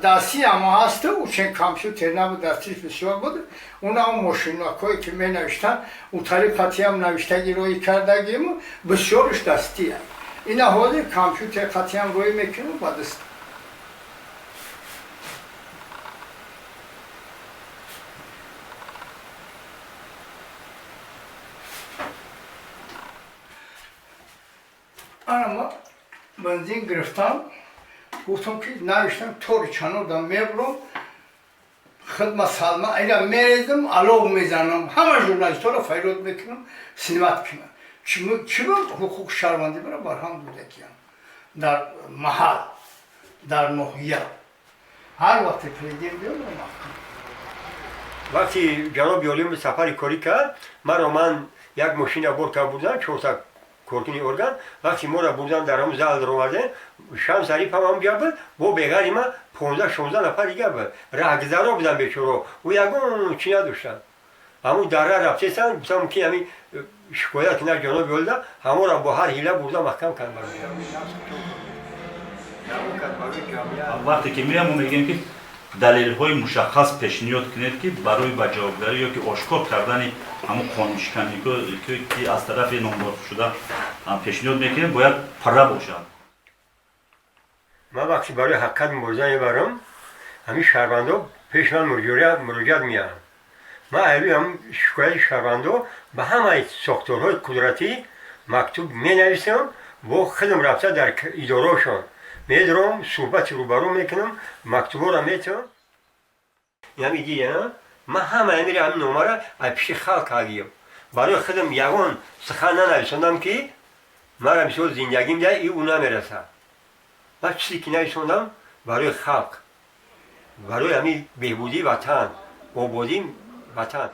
دستی اما هست و چون کامپیوتر نبود دستیش بسیار بود اونا هم ماشیناکایی که می نوشتن اون طریقاتی هم نوشتگی روی کردگیم بسیارش دستی هم اینا حالی کامپیوتر قطعی هم روی میکنم با دست اما بنزین گرفتم گفتم که نوشتم طور چنودم میبرم خدمت سلمه اینا میریزم علوم میزنم همه ژورنالیست‌ها رو فریاد میکنم سینمات کنم چی بود حقوق شهروندی برای برهم بوده کیم در محل در ناحیه هر وقت پریدیم بیام وقتی جناب یولیم سفر کاری کرد من یک ماشین برد بردن 400 کورتونی ارگان وقتی ما را بردن در هم زل در اومده شام سریف هم گرد با بغیر ما 15-16 نفر دیگه بود راهگذرا بودن بیچاره و یگون چی نداشتن همون دره رفته سن گفتم که همین شکایت کنه جناب یولده همون را با هر حیله بردن محکم کردن وقتی که میرم میگم که دلیل‌های مشخص پیشنهاد کنید که برای بجاوداری یا که آشکار کردن همون قانون‌شکنی که از طرف نامدار شده پیشنهاد میکنیم باید پره باشد. من وقتی برای حقیقت مبارزه میبرم همین شهروندا پیش من مراجعت میارن من ایلی هم شکایت شهروندا به همه ساختارهای قدرتی مکتوب مینویسم و خودم رفته در ادارهشان میدارم صحبت روبرو میکنم مکتوبا را میتونم یعنی دیگه من همه میره همین نمره از پیش خلق آگیم برای خودم یگان سخن ننویسندم که من امسال زندگیم ده ای اونا میرسه من چیزی که نویسندم برای خلق برای همین بهبودی وطن آبادی وطن